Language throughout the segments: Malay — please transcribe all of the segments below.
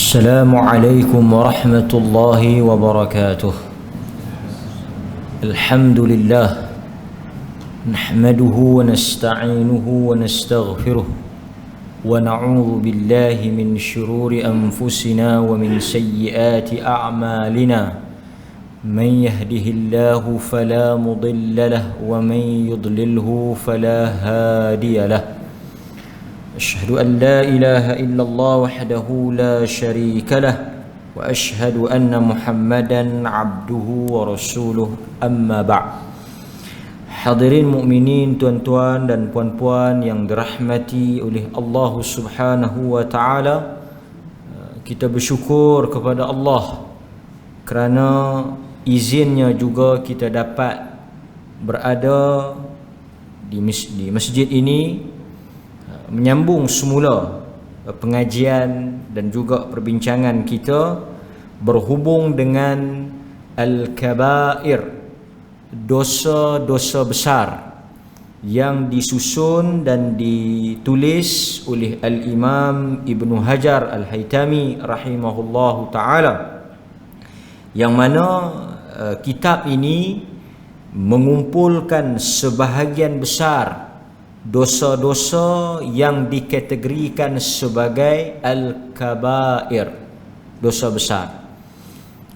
السلام عليكم ورحمة الله وبركاته. الحمد لله نحمده ونستعينه ونستغفره ونعوذ بالله من شرور أنفسنا ومن سيئات أعمالنا. من يهده الله فلا مضل له ومن يضلله فلا هادي له. أشهد أن لا إله إلا الله وحده لا شريك له وأشهد أن محمدا عبده ورسوله أما بعد. Hadirin mukminin, tuan-tuan dan puan-puan yang dirahmati oleh Allah Subhanahu wa taala, kita bersyukur kepada Allah kerana izinnya juga kita dapat berada di masjid ini, menyambung semula pengajian dan juga perbincangan kita berhubung dengan Al-Kabair, dosa-dosa besar yang disusun dan ditulis oleh Al-Imam Ibn Hajar Al-Haytami rahimahullahu ta'ala, yang mana kitab ini mengumpulkan sebahagian besar dosa-dosa yang dikategorikan sebagai Al-Kabair, dosa besar.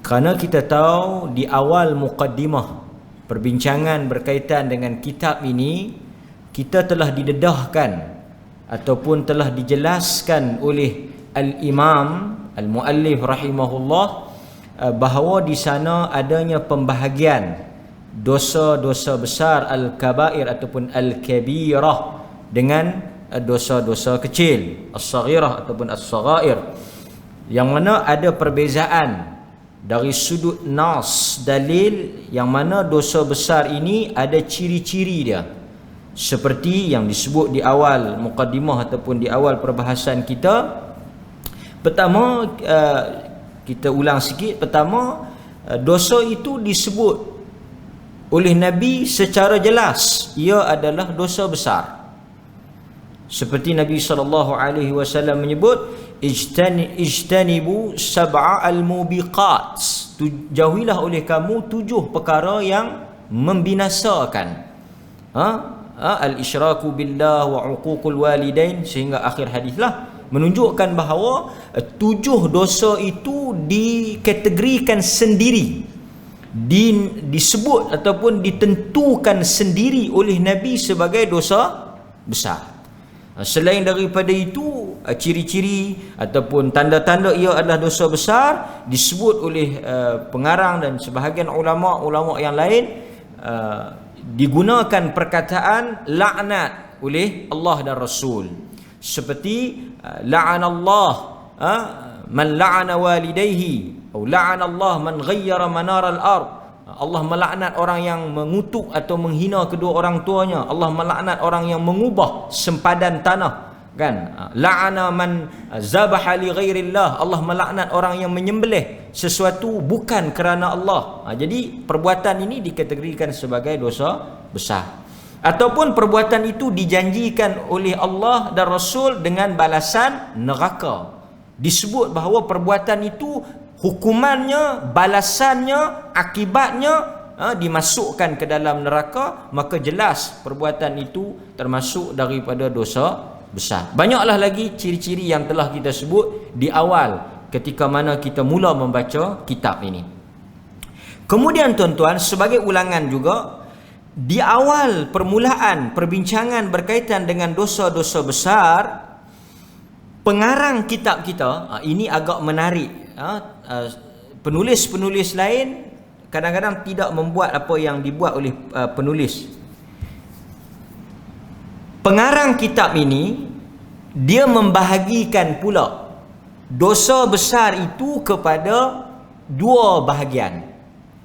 Kerana kita tahu di awal muqaddimah perbincangan berkaitan dengan kitab ini, kita telah didedahkan ataupun telah dijelaskan oleh Al-Imam Al-Muallif rahimahullah bahawa di sana adanya pembahagian dosa-dosa besar Al-Kabair ataupun Al-Kabirah dengan dosa-dosa kecil As-Saghirah ataupun As-Saghair, yang mana ada perbezaan dari sudut nas dalil, yang mana dosa besar ini ada ciri-ciri dia seperti yang disebut di awal muqaddimah ataupun di awal perbahasan kita. Pertama, kita ulang sikit. Pertama, dosa itu disebut oleh Nabi secara jelas ia adalah dosa besar, seperti Nabi SAW menyebut ijtanibu sab'a al-mubiqat, jauhilah oleh kamu 7 perkara yang membinasakan, al-isyraku billah wa uququl walidain, sehingga akhir hadislah, menunjukkan bahawa 7 dosa itu dikategorikan sendiri, disebut ataupun ditentukan sendiri oleh Nabi sebagai dosa besar. Selain daripada itu, ciri-ciri ataupun tanda-tanda ia adalah dosa besar disebut oleh pengarang dan sebahagian ulama-ulama yang lain, digunakan perkataan laknat oleh Allah dan Rasul, seperti la'anallah man la'ana walidayhi atau la'anallah man ghayyara manar al-ard. Allah melaknat orang yang mengutuk atau menghina kedua orang tuanya. Allah melaknat orang yang mengubah sempadan tanah, kan? La'ana man zabaha li ghairillah. Allah melaknat orang yang menyembelih sesuatu bukan kerana Allah. Jadi perbuatan ini dikategorikan sebagai dosa besar, ataupun perbuatan itu dijanjikan oleh Allah dan Rasul dengan balasan neraka. Disebut bahawa perbuatan itu hukumannya, balasannya, akibatnya dimasukkan ke dalam neraka, maka jelas perbuatan itu termasuk daripada dosa besar. Banyaklah lagi ciri-ciri yang telah kita sebut di awal ketika mana kita mula membaca kitab ini. Kemudian tuan-tuan, sebagai ulangan juga, di awal permulaan perbincangan berkaitan dengan dosa-dosa besar, pengarang kitab kita, ini agak menarik. Penulis-penulis lain kadang-kadang tidak membuat apa yang dibuat oleh penulis. Pengarang kitab ini, dia membahagikan pula dosa besar itu kepada 2 bahagian.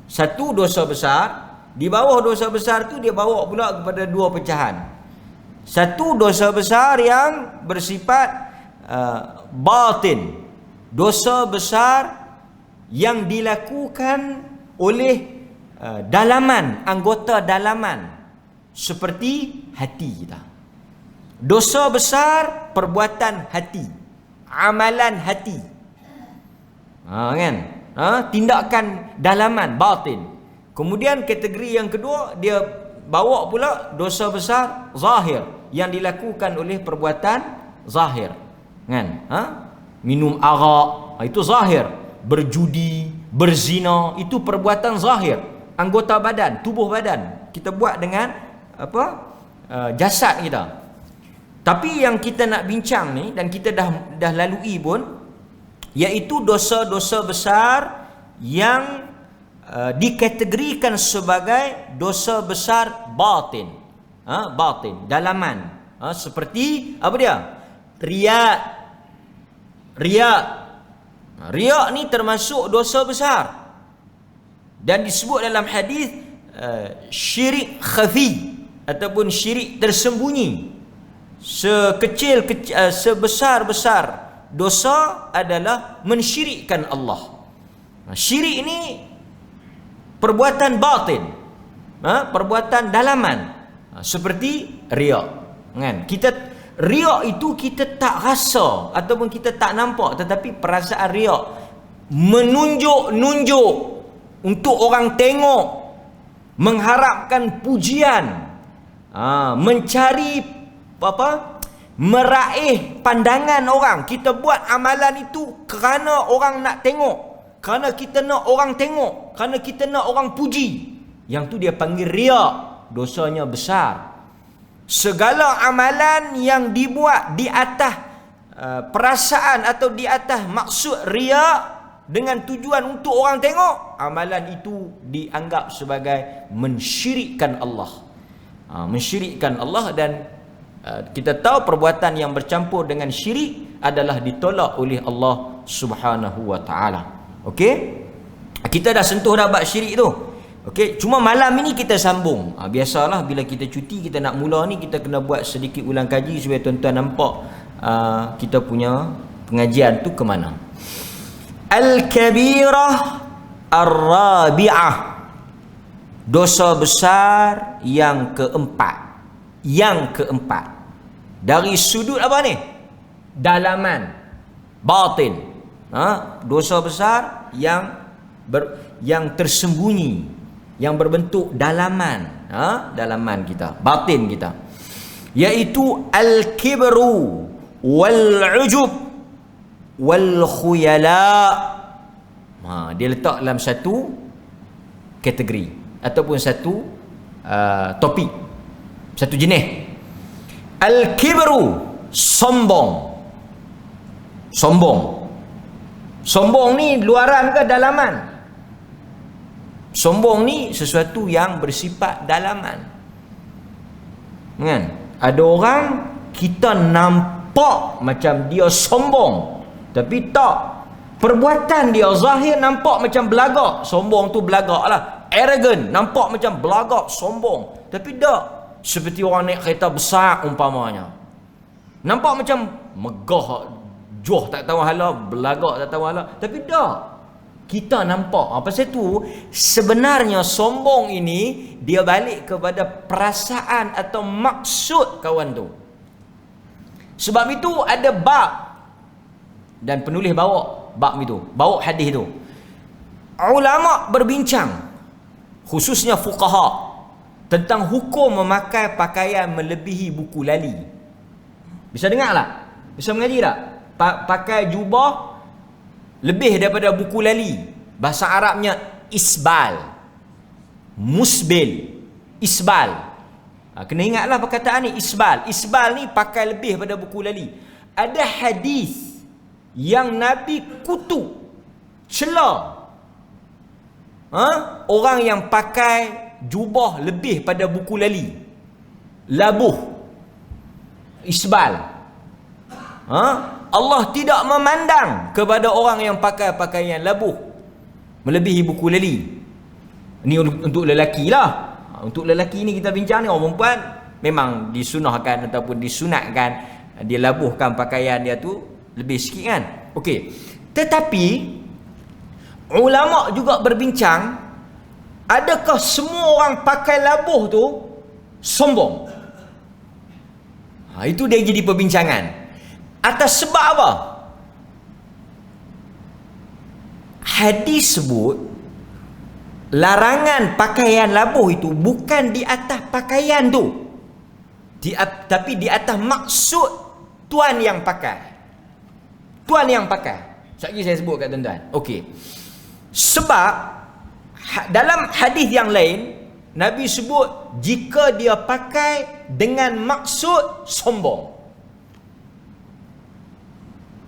Satu dosa besar, di bawah dosa besar itu dia bawa pula kepada 2 pecahan. Satu dosa besar yang bersifat batin, dosa besar yang dilakukan oleh dalaman, anggota dalaman, seperti hati kita. Dosa besar perbuatan hati, amalan hati. Kan? Tindakan dalaman, batin. Kemudian kategori yang kedua, dia bawa pula dosa besar zahir yang dilakukan oleh perbuatan zahir. Kan? Minum arak, itu zahir. Berjudi, berzina, itu perbuatan zahir. Anggota badan, tubuh badan. Kita buat dengan jasad kita. Tapi yang kita nak bincang ni, dan kita dah lalui pun, iaitu dosa-dosa besar yang dikategorikan sebagai dosa besar batin. Batin, dalaman. Seperti apa dia? Riya. Riya ni termasuk dosa besar. Dan disebut dalam hadis syirik khafi ataupun syirik tersembunyi. Sebesar-besar dosa adalah mensyirikkan Allah. Syirik ini perbuatan batin, perbuatan dalaman, seperti riya. Kan? Riya itu kita tak rasa ataupun kita tak nampak, tetapi perasaan riya menunjuk untuk orang tengok, mengharapkan pujian, mencari meraih pandangan orang. Kita buat amalan itu kerana orang nak tengok, kerana kita nak orang tengok, kerana kita nak orang puji. Yang tu dia panggil riya, dosanya besar. Segala amalan yang dibuat di atas perasaan atau di atas maksud riya dengan tujuan untuk orang tengok, amalan itu dianggap sebagai mensyirikkan Allah. Mensyirikkan Allah. Dan kita tahu perbuatan yang bercampur dengan syirik adalah ditolak oleh Allah Subhanahu wa taala. Okey? Kita dah sentuh dah bab syirik tu. Okey, cuma malam ini kita sambung. Biasalah bila kita cuti, kita nak mula ni, kita kena buat sedikit ulang kaji supaya tuan-tuan nampak kita punya pengajian tu ke mana. Al-kabirah ar-rabi'ah, dosa besar yang keempat. Dari sudut apa ni? Dalaman, batin. Dosa besar yang tersembunyi, yang berbentuk dalaman, dalaman kita, batin kita, iaitu al-kibru wal-ujub wal-khuyala. Dia letak dalam satu kategori ataupun satu topik, satu jenis. Al-kibru, sombong. Sombong ni luaran ke dalaman? Sombong ni sesuatu yang bersifat dalaman. Kan? Ada orang kita nampak macam dia sombong, tapi tak. Perbuatan dia zahir nampak macam belagak. Sombong tu belagak lah. Arrogant, nampak macam belagak, sombong. Tapi tak. Seperti orang naik kereta besar umpamanya. Nampak macam megah, joh tak tahu hala, belagak tak tahu hala. Tapi tak. Kita nampak. Pasal tu sebenarnya sombong ini dia balik kepada perasaan atau maksud kawan tu. Sebab itu ada bab, dan penulis bawa bab itu, bawa hadis itu. Ulama berbincang, khususnya fuqaha, tentang hukum memakai pakaian melebihi buku lali. Bisa dengar tak? Bisa mengaji tak? Pakai jubah lebih daripada buku lali. Bahasa Arabnya isbal, musbil, isbal. Kena ingatlah perkataan ni, isbal. Isbal ni pakai lebih daripada buku lali. Ada hadis yang Nabi kutuk, cela orang yang pakai jubah lebih pada buku lali, labuh, isbal. Allah tidak memandang kepada orang yang pakai pakaian labuh melebihi buku lali. Ini untuk lelaki lah. Untuk lelaki ni kita bincang ni. Orang perempuan memang disunahkan ataupun disunatkan dia labuhkan pakaian dia tu lebih sikit kan. Okey. Tetapi ulama juga berbincang, adakah semua orang pakai labuh tu sombong? Itu dia jadi perbincangan. Atas sebab apa? hadis sebut larangan pakaian labuh itu bukan di atas pakaian tu, tapi di atas maksud tuan yang pakai. Tuan yang pakai. Sekejap lagi saya sebut kat tuan-tuan. Okey. Sebab dalam hadis yang lain Nabi sebut jika dia pakai dengan maksud sombong.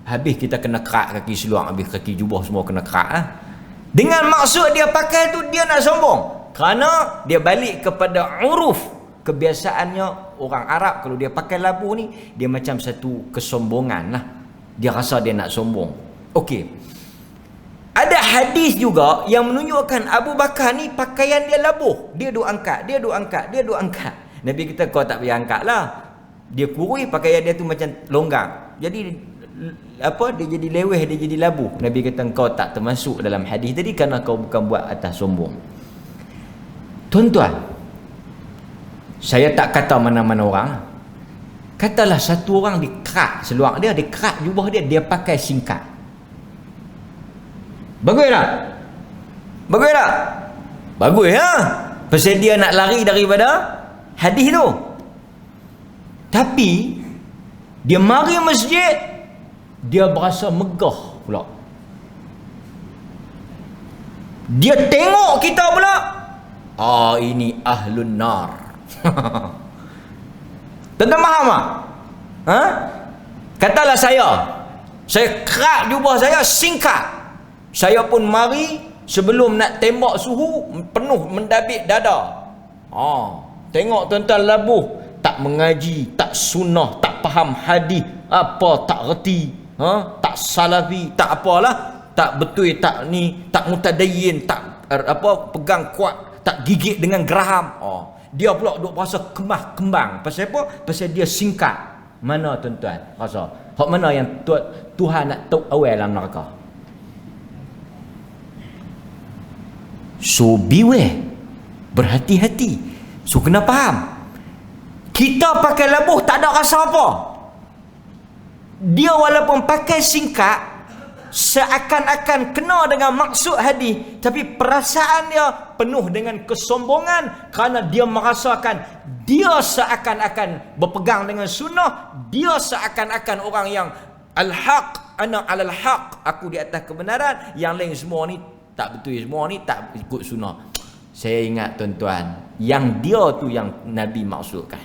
Habis kita kena kerak kaki seluar, habis kaki jubah semua kena kerak. Dengan maksud dia pakai tu dia nak sombong. Kerana dia balik kepada uruf, kebiasaannya orang Arab kalau dia pakai labuh ni, dia macam satu kesombongan lah. Dia rasa dia nak sombong. Okey. Ada hadis juga yang menunjukkan Abu Bakar ni pakaian dia labuh. Dia duk angkat, dia duk angkat, dia duk angkat. Nabi kita kau tak payah angkat lah. Dia kurui pakaian dia tu macam longgang. Jadi dia jadi leweh, dia jadi labuh. Nabi kata kau tak termasuk dalam hadis tadi kerana kau bukan buat atas sombong. Tuan-tuan, saya tak kata mana-mana orang. Katalah satu orang dikerak seluar dia, dikerak jubah dia, dia pakai singkat. Bagus tak? Bagus tak? Bagus ya. Pasal dia nak lari daripada hadis tu. Tapi dia mari masjid, dia berasa megah pula. Dia tengok kita pula, ini ahlun nar. Tuan-tuan faham tak? Katalah saya kerak jubah saya singkat. Saya pun mari sebelum nak tembak suhu penuh mendabik dada. Tengok tuan-tuan labuh, tak mengaji, tak sunnah, tak faham hadis, apa tak reti, tak salafi, tak apalah, tak betul, tak ni, tak mutadayyin, tak pegang kuat, tak gigit dengan geraham. Dia pula duk rasa kemah kembang. Pasal apa? Pasal dia singkat. Mana tuan-tuan rasa? Hak mana yang Tuhan nak tahu awal dalam neraka? So beware. Berhati-hati. So kena faham. Kita pakai labuh tak ada rasa apa. Dia walaupun pakai singkat, seakan-akan kena dengan maksud hadis, tapi perasaan dia penuh dengan kesombongan kerana dia merasakan dia seakan-akan berpegang dengan sunnah, dia seakan-akan orang yang al-haq, ana alal haq, aku di atas kebenaran, yang lain semua ni tak betul, semua ni tak ikut sunnah. Saya ingat tuan-tuan, yang dia tu yang Nabi maksudkan.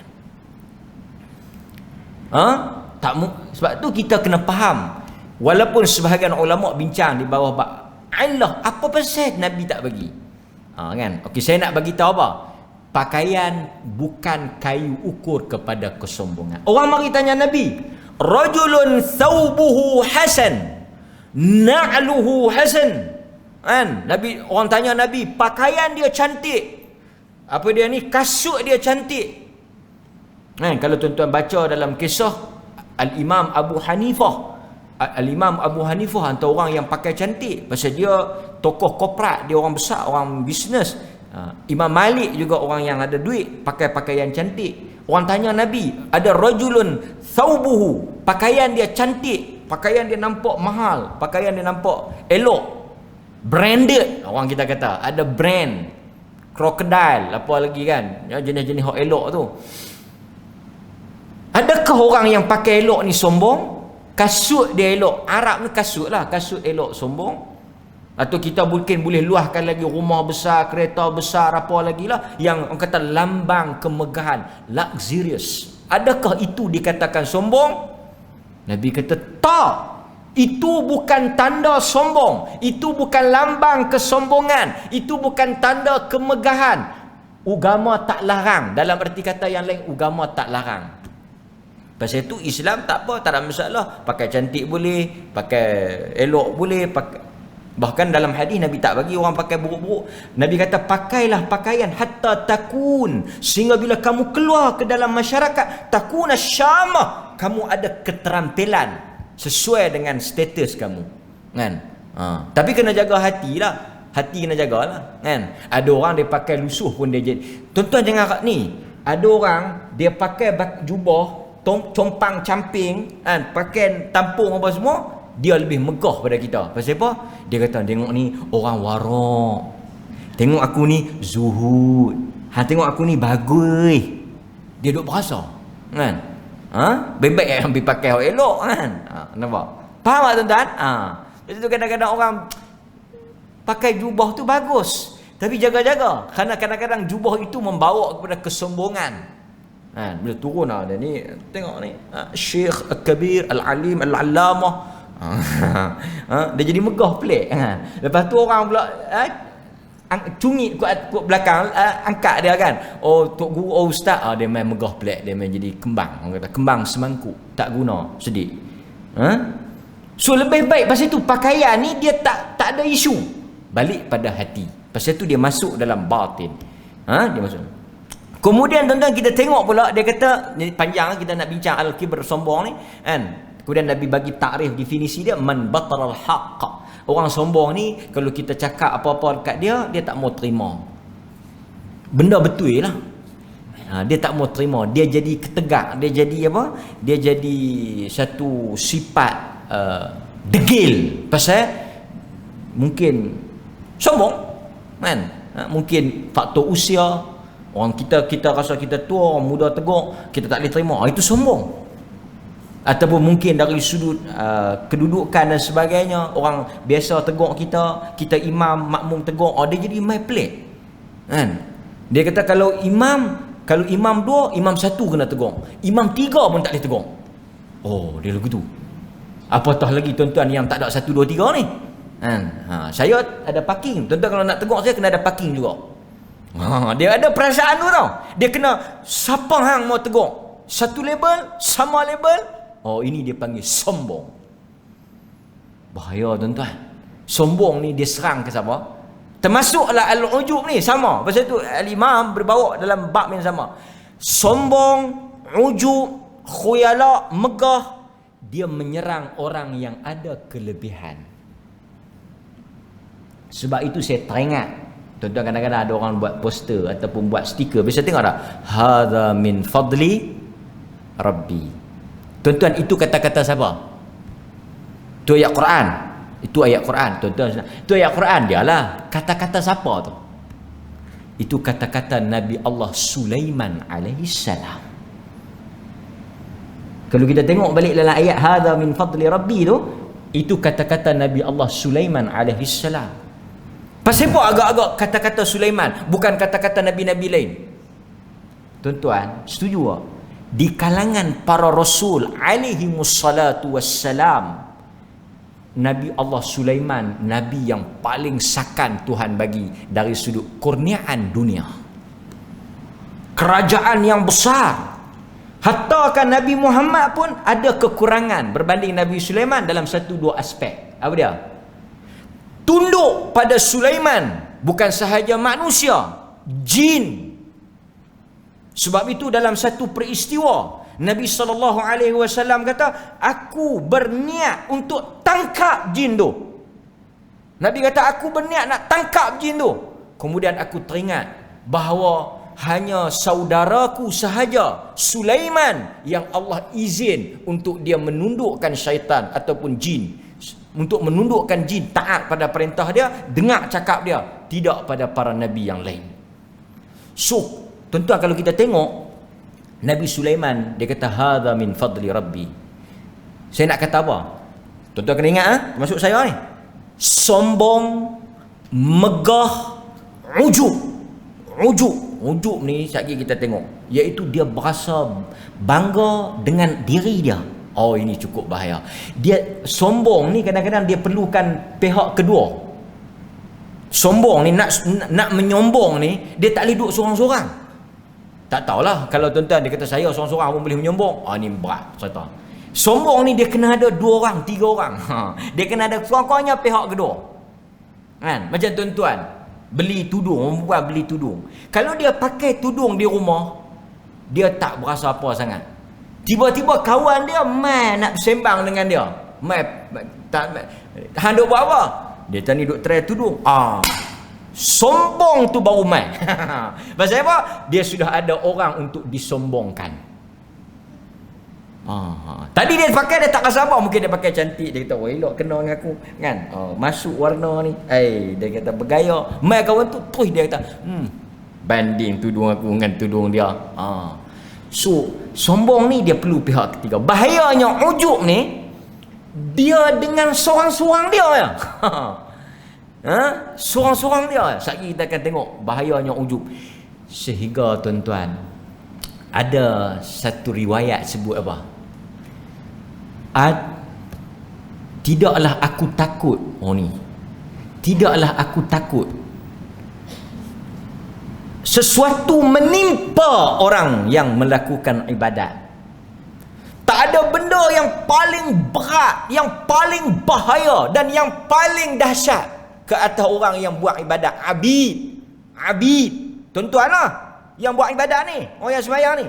Sebab tu kita kena faham. Walaupun sebahagian ulama bincang di bawah Allah, apa pasal Nabi tak bagi? Kan? Okey, saya nak bagi tahu apa? Pakaian bukan kayu ukur kepada kesombongan. Orang mari tanya Nabi, rajulun thawbuhu hasan, na'luhu hasan. Kan? Nabi, orang tanya Nabi, pakaian dia cantik. Apa dia ni? Kasut dia cantik. Kan? Kalau tuan-tuan baca dalam kisah Al-Imam Abu Hanifah, Al-Imam Abu Hanifah antara orang yang pakai cantik. Pasal dia tokoh korporat, dia orang besar, orang bisnes. Imam Malik juga orang yang ada duit, pakai pakaian cantik. Orang tanya Nabi, ada rajulun thawbuhu, pakaian dia cantik, pakaian dia nampak mahal, pakaian dia nampak elok, branded, orang kita kata, ada brand, crocodile, apa lagi kan, jenis-jenis hak elok tu. Adakah orang yang pakai elok ni sombong? Kasut dia elok, Arab ni kasut lah, kasut elok sombong? Atau kita mungkin boleh luahkan lagi rumah besar, kereta besar, apa lagi lah, yang orang kata lambang kemegahan, luxurious. Adakah itu dikatakan sombong? Nabi kata tak, itu bukan tanda sombong, itu bukan lambang kesombongan, itu bukan tanda kemegahan. Agama tak larang, dalam erti kata yang lain, agama tak larang. Pasal itu Islam tak apa, tak ada masalah. Pakai cantik boleh, pakai elok boleh, bahkan dalam hadis Nabi tak bagi orang pakai buruk-buruk. Nabi kata pakailah pakaian hatta takun, sehingga bila kamu keluar ke dalam masyarakat, takuna syamah, kamu ada keterampilan sesuai dengan status kamu, kan? Tapi kena jaga hati lah. Hati kena jagalah, kan? Ada orang dia pakai lusuh pun dia jadi. Tuan-tuan jangan ni. Ada orang dia pakai jubah compang camping, kan, pakai tampung apa semua, dia lebih megah pada kita. Pasal apa? Dia kata, tengok ni orang warak, tengok aku ni zuhud, tengok aku ni bagus. Dia duk berasa kan, baik-baik yang ambil pakai yang elok kan. Nampak? Faham tak tuan-tuan? Jadi tu kadang-kadang orang pakai jubah tu bagus, tapi jaga-jaga, kerana kadang-kadang jubah itu membawa kepada kesombongan. Bila turun dia ni, tengok ni, Syekh Al-Kabir Al-Alim Al-Allamah, dia jadi megah pelik kan. Lepas tu orang pula cungit kat belakang, angkat dia kan, oh tok guru, oh ustaz, dia main megah pelik, dia main jadi kembang. Orang kata kembang semangkuk, tak guna, sedih. So lebih baik pasal tu pakaian ni dia tak ada isu, balik pada hati. Pasal tu dia masuk dalam batin. Dia masuk. Kemudian tuan-tuan kita tengok pula, dia kata, ni panjang kita nak bincang al-kibr, sombong ni kan. Kemudian Nabi bagi takrif, definisi dia, man bataral haqq. Orang sombong ni kalau kita cakap apa-apa dekat dia, dia tak mau terima. Benda betul lah. Dia tak mau terima, dia jadi ketegak, dia jadi apa? Dia jadi satu sifat degil, pasal mungkin sombong kan. Mungkin faktor usia, orang kita rasa kita tua, orang muda tegur, kita tak boleh terima, itu sombong. Ataupun mungkin dari sudut kedudukan dan sebagainya, orang biasa tegur kita imam, makmum tegur, dia jadi imam pelik kan. Dia kata kalau imam 2, imam 1 kena tegur, imam 3 pun tak boleh tegur. Dia lagu tu. Apatah lagi tuan-tuan yang tak ada 1, 2, 3 ni kan. Saya ada parking, tuan-tuan kalau nak tegur saya kena ada parking juga. Dia ada perasaan tu tau. Dia kena, siapa hang mau tegur, satu label, sama label, ini dia panggil sombong. Bahaya tuan-tuan. Sombong ni dia serang ke siapa? Termasuklah al-ujub ni sama. Pasal tu al-imam berbawa dalam bab yang sama. Sombong, ujub, khuyala, megah, dia menyerang orang yang ada kelebihan. Sebab itu saya teringat, tuan-tuan, kadang-kadang ada orang buat poster ataupun buat stiker, biasa tengok tak? Hadza min fadli Rabbi. Tuan-tuan, itu kata-kata siapa? Itu ayat Quran. Itu ayat Quran, tuan-tuan. Itu ayat Quran dia lah. Kata-kata siapa tu? Itu kata-kata Nabi Allah Sulaiman alaihi salam. Kalau kita tengok balik dalam ayat hadza min fadli Rabbi tu, itu kata-kata Nabi Allah Sulaiman alaihi salam. Pasal apa agak-agak kata-kata Sulaiman, bukan kata-kata nabi-nabi lain? Tuan-tuan, setuju tak? Di kalangan para rasul alaihi wassalatu wassalam, Nabi Allah Sulaiman nabi yang paling sakan Tuhan bagi dari sudut kurniaan dunia, kerajaan yang besar. Hatta kan Nabi Muhammad pun ada kekurangan berbanding Nabi Sulaiman dalam 1-2 aspek. Apa dia? Tunduk pada Sulaiman bukan sahaja manusia, jin. Sebab itu dalam satu peristiwa Nabi SAW kata, aku berniat untuk tangkap jin tu. Nabi kata, aku berniat nak tangkap jin tu. Kemudian aku teringat bahawa hanya saudaraku sahaja, Sulaiman, yang Allah izin untuk dia menundukkan syaitan ataupun jin, untuk menundukkan jin taat pada perintah dia, dengar cakap dia, tidak pada para nabi yang lain. So tuan-tuan, kalau kita tengok Nabi Sulaiman, dia kata hadza min fadli Rabbi. Saya nak kata apa? Tuan-tuan kena ingat, termasuk saya ni, sombong, megah, ujub ni sekali kita tengok, iaitu dia berasa bangga dengan diri dia. Ini cukup bahaya. Dia sombong ni kadang-kadang dia perlukan pihak kedua. Sombong ni nak menyombong ni, dia tak boleh duduk seorang-seorang. Tak tahulah, kalau tuan-tuan dia kata saya seorang-seorang pun boleh menyombong, ni berat cerita. Sombong ni dia kena ada 2 orang, 3 orang. Dia kena ada kurang-kurangnya pihak kedua. Kan? Macam tuan-tuan beli tudung, orang buat beli tudung. Kalau dia pakai tudung di rumah, dia tak berasa apa sangat. Tiba-tiba kawan dia mai nak sembang dengan dia. Hang duk buat apa? Dia tadi duk try tudung. Sombong tu baru mai. Pasal apa? Dia sudah ada orang untuk disombongkan. Tadi dia pakai, dia tak rasa apa. Mungkin dia pakai cantik, dia kata, wah elok kena dengan aku kan. Masuk warna ni, dia kata bergaya. Mai kawan tu terus dia kata, banding tudung aku dengan tudung dia. So sombong ni dia perlu pihak ketiga. Bahayanya ujub ni, dia dengan seorang-seorang dia ya. Seorang-seorang dia. Sekali kita akan tengok bahayanya ujub. Sehingga tuan-tuan, ada satu riwayat sebut apa? Tidaklah aku takut. Ni. Tidaklah aku takut sesuatu menimpa orang yang melakukan ibadat. Tak ada benda yang paling berat, yang paling bahaya dan yang paling dahsyat ke atas orang yang buat ibadat. Abid. Tuan-tuan lah yang buat ibadat ni, orang yang sembahyang ni.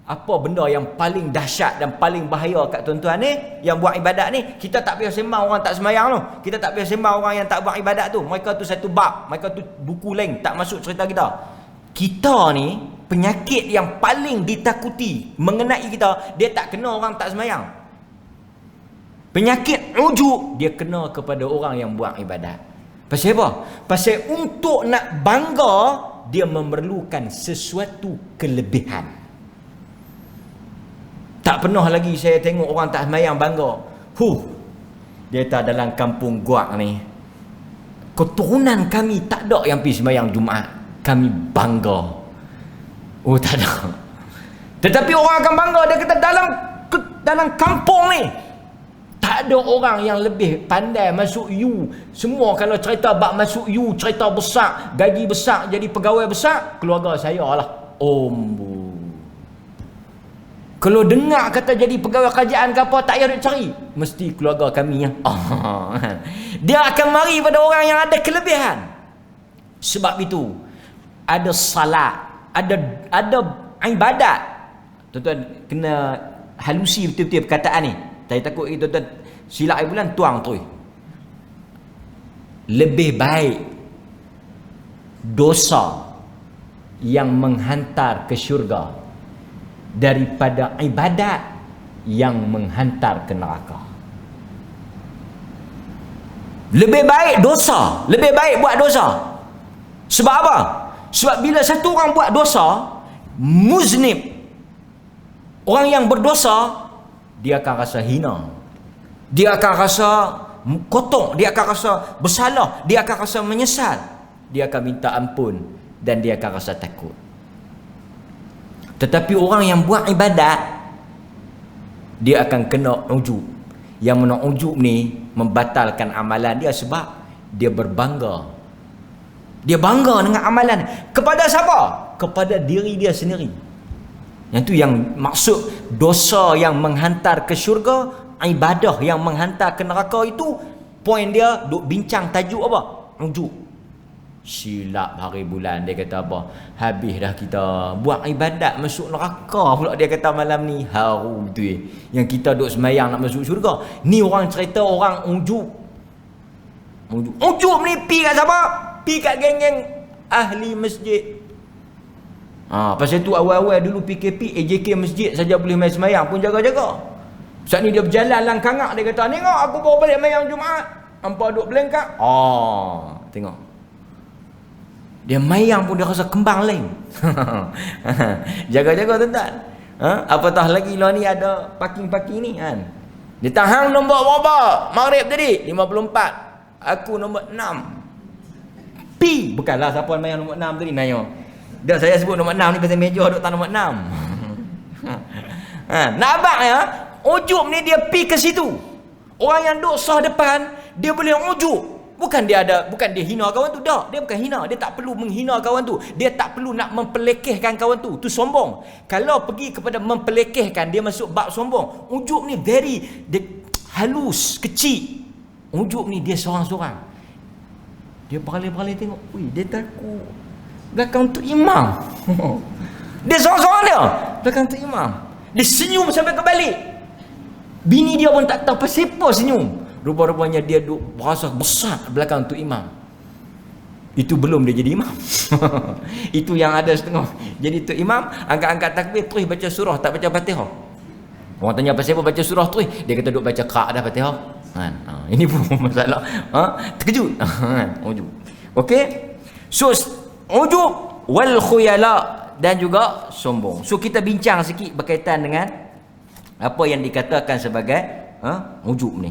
Apa benda yang paling dahsyat dan paling bahaya kat tuan-tuan ni yang buat ibadat ni? Kita tak payah sembang orang tak sembahyang tu. Kita tak payah sembang orang yang tak buat ibadat tu. Mereka tu satu bab, mereka tu buku lain, tak masuk cerita kita. Kita ni penyakit yang paling ditakuti mengenai kita, dia tak kena orang tak sembahyang. Penyakit ujub dia kena kepada orang yang buat ibadat. Pasal apa? Pasal untuk nak bangga, dia memerlukan sesuatu kelebihan. Tak pernah lagi saya tengok orang tak sembahyang bangga. Dia kata dalam kampung Guak ni, keturunan kami tak ada yang pergi sembahyang Jumaat. Kami bangga. Tak ada. Tetapi orang akan bangga, dia kata dalam kampung ni tak ada orang yang lebih pandai masuk U. Semua kalau cerita bab masuk U, cerita besar, gaji besar, jadi pegawai besar, keluarga saya lah. Kalau dengar kata jadi pegawai kerajaan ke apa, tak payah nak cari, mesti keluarga kami ya. Dia akan mari pada orang yang ada kelebihan. Sebab itu ada salat, ada ibadat. Tuan-tuan kena halusi betul-betul perkataan ni. Saya takut tuan-tuan silap air bulan tuang tu. Lebih baik dosa yang menghantar ke syurga daripada ibadat yang menghantar ke neraka. Lebih baik dosa, lebih baik buat dosa. Sebab apa? Sebab bila satu orang buat dosa, muznib, orang yang berdosa, dia akan rasa hina, dia akan rasa kotor, dia akan rasa bersalah, dia akan rasa menyesal, dia akan minta ampun dan dia akan rasa takut. Tetapi orang yang buat ibadat, dia akan kena ujub. Yang mana ujub ni membatalkan amalan dia sebab dia berbangga. Dia bangga dengan amalan. Kepada siapa? Kepada diri dia sendiri. Yang tu yang maksud dosa yang menghantar ke syurga, ibadah yang menghantar ke neraka itu, poin dia duk bincang tajuk apa? Ujub. Silap hari bulan, dia kata apa? Habis dah kita buat ibadat masuk neraka pula, dia kata malam ni. Haru betul yang kita duk semayang nak masuk syurga. Ni orang cerita orang ujub. Ujub ni pi kat siapa? Pi kat geng-geng ahli masjid. Pasal tu awal-awal dulu PKP, AJK masjid saja boleh main semayang pun jaga-jaga. Saat ni dia berjalan langkangak, dia kata, "Tengok aku bawa balik mayang Jumaat. Hampa duk belengkak." Tengok. Dia mayang pun dia rasa kembang lain. Jaga-jaga tuan-tuan. Apatah lagi lah ni ada parking-parking ni kan. Dia tahan nombor berapa? Maghrib tadi 54. Aku nombor 6. Pi. Bukanlah siapa mayang nombor 6 tadi nanya. Dah saya sebut nombor 6 ni pasal meja duk tak nombor 6. Nak abang ya, ujub ni dia pi ke situ. Orang yang duk sah depan, dia boleh ujub. Bukan dia hina kawan tu, dah. Dia bukan hina, dia tak perlu menghina kawan tu. Dia tak perlu nak mempelekehkan kawan tu. Tu sombong. Kalau pergi kepada mempelekehkan, dia masuk bab sombong. Ujub ni dia halus, kecil. Ujub ni dia seorang-seorang. Dia beralih-beralih tengok, dia takut belakang tu imam. Dia seorang-seorang dia belakang tu imam. Dia senyum sampai ke balik. Bini dia pun tak tahu pasal apa senyum. Rupa-rupanya dia duk berasa besar belakang tu imam. Itu belum dia jadi imam. Itu yang ada setengah. Jadi tu imam angkat-angkat takbir terus baca surah, tak baca Fatihah. Orang tanya pasal apa baca surah tu, dia kata duk baca Qa' dah Fatihah. Kan? Ini pun masalah. Terkejut. Ujub. Okey. So ujub wal khuyala, dan juga sombong. So kita bincang sikit berkaitan dengan apa yang dikatakan sebagai ujub ni.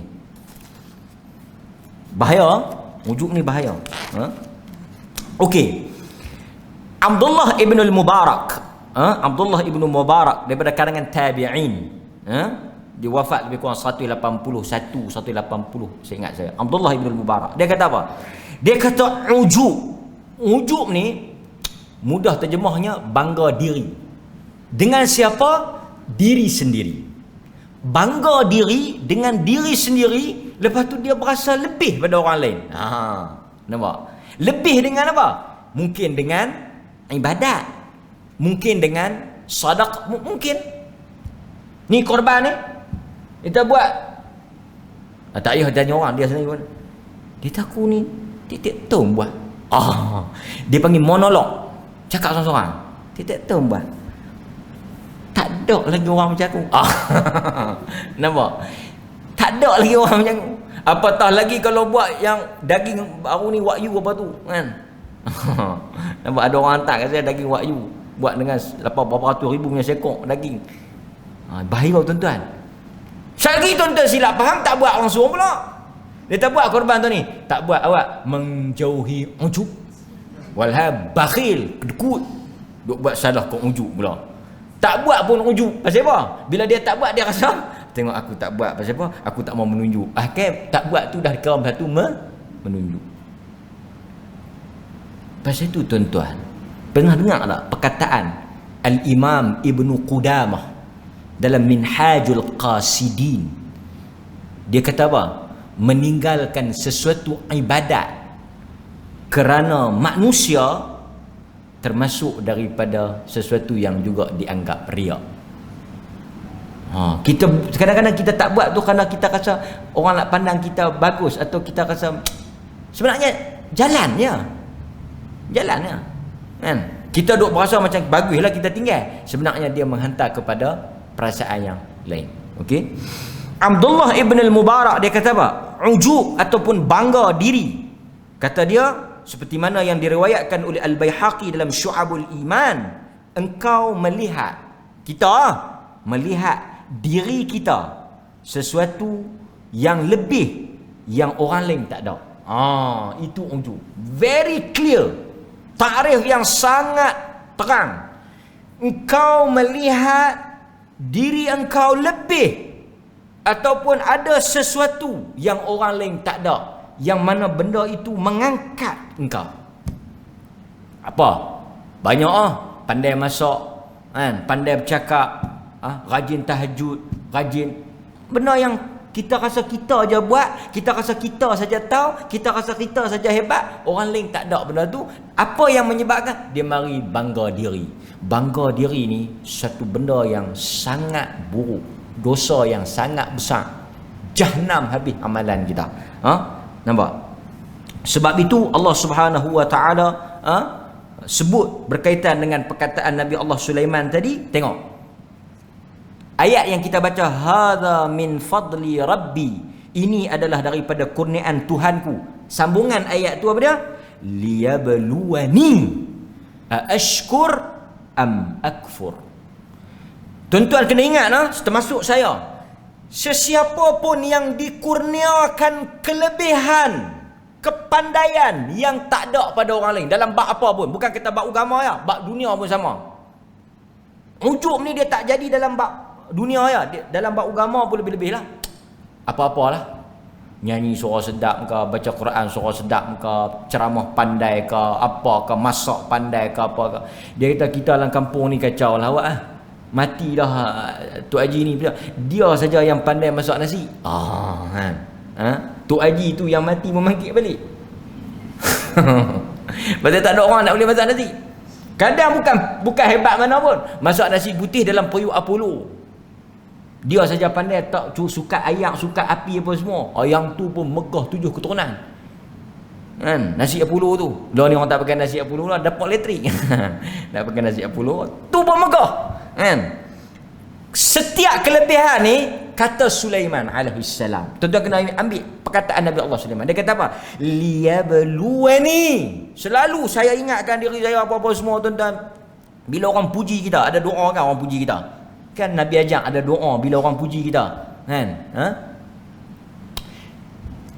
Bahaya. Ujub ni bahaya. Okey. Abdullah ibn al-Mubarak, Abdullah ibn Mubarak daripada kalangan tabi'in, dia wafat lebih kurang 181 180, saya ingat saya. Abdullah ibn al-Mubarak, dia kata apa? Dia kata ujub ni mudah terjemahnya bangga diri. Dengan siapa? Diri sendiri. Bangga diri dengan diri sendiri, lepas tu dia berasa lebih pada orang lain. Nampak? Lebih dengan apa? Mungkin dengan ibadat, mungkin dengan sadaqah, mungkin ni korban ni kita buat, tak payah tanya orang, dia sendiri pun dia tahu ni titik tom buat. Dia panggil monolog, cakap seorang-seorang, titik tom buat. Tak ada lagi orang macam aku. Nampak? Tak ada lagi orang macam aku. Apatah lagi kalau buat yang daging baru ni wagyu apa tu kan. Nampak ada orang hantar kat saya daging wagyu, buat dengan berapa ratus ribu punya sekok daging. Bahaya tuan-tuan. Sekali tuan-tuan silap faham, tak buat orang suruh pula. Dia tak buat korban tu ni, tak buat awak menjauhi ujub. Walhab bakhil, kedekut, duk buat salah kau ujub pula. Tak buat pun ujub. Pasal apa? Bila dia tak buat, dia rasa tengok aku tak buat, pasal apa? Aku tak mau menunjuk. Tak buat tu dah kira satu menunjuk. Pasal itu tuan-tuan, pernah dengar tak perkataan Al-Imam Ibnu Qudamah dalam Minhajul Qasidin? Dia kata apa? Meninggalkan sesuatu ibadat kerana manusia termasuk daripada sesuatu yang juga dianggap riak. Kita kadang-kadang kita tak buat tu kerana kita rasa orang nak pandang kita bagus, atau kita rasa sebenarnya jalan kan. Kita duk berasa macam baguslah kita tinggal, sebenarnya dia menghantar kepada perasaan yang lain. Okey. Abdullah ibn al-Mubarak dia kata apa? Ujub ataupun bangga diri, kata dia seperti mana yang diriwayatkan oleh Al-Baihaqi dalam Syu'abul Iman, engkau melihat diri kita sesuatu yang lebih yang orang lain tak ada. Itu ujub. Very clear. Takrif yang sangat terang. Engkau melihat diri engkau lebih, ataupun ada sesuatu yang orang lain tak ada, yang mana benda itu mengangkat engkau. Apa? Banyak pandai masak, kan? Pandai bercakap, rajin tahajud, rajin. Benda yang kita rasa kita aja buat, kita rasa kita saja tahu, kita rasa kita saja hebat, orang lain tak ada benda tu. Apa yang menyebabkan? Dia mari bangga diri. Bangga diri ni satu benda yang sangat buruk, dosa yang sangat besar. Jahannam habis amalan kita. Nampak? Sebab itu Allah Subhanahu wa taala sebut berkaitan dengan perkataan Nabi Allah Sulaiman tadi. Tengok ayat yang kita baca, hadza min fadli rabbi, ini adalah daripada kurniaan Tuhanku. Sambungan ayat tu apa dia? Liyabluwani aashkur am akfur. Tuan-tuan kena ingat termasuk saya, sesiapa pun yang dikurniakan kelebihan, kepandaian yang tak ada pada orang lain dalam bab apa pun, bukan kita bab agama ya, bab dunia pun sama. Ujub ni dia tak jadi dalam bab dunia ya, dalam bab agama pun lebih-lebih lah. Apa-apalah, nyanyi suara sedap ke, baca Quran suara sedap ke, ceramah pandai ke, apa ke, masak pandai ke, apa ke. Dia kata kita dalam kampung ni kacau lah awak mati dah Tok Haji ni, dia saja yang pandai masak nasi. Tok Haji tu yang mati memangkit balik. Pasal tak ada orang nak boleh masak nasi. Kadang bukan hebat mana pun, masak nasi putih dalam periuk Apollo, dia saja pandai, tak sukat ayak, sukat api apa semua. Yang tu pun megah 7 keturunan. Kan? Nasi Apollo tu. Lah ni orang tak pakai nasi Apollo lah, dapat elektrik. Tak pakai nasi Apollo, tu pun megah. Kan? Setiap kelebihan ni, kata Sulaiman alaihissalam. Tuan-tuan kena ambil perkataan Nabi Allah Sulaiman. Dia kata apa? Liyabluwani. Selalu saya ingatkan diri saya apa-apa semua, tuan-tuan. Bila orang puji kita, ada doa kan orang puji kita. Kan Nabi ajak ada doa bila orang puji kita. Kan?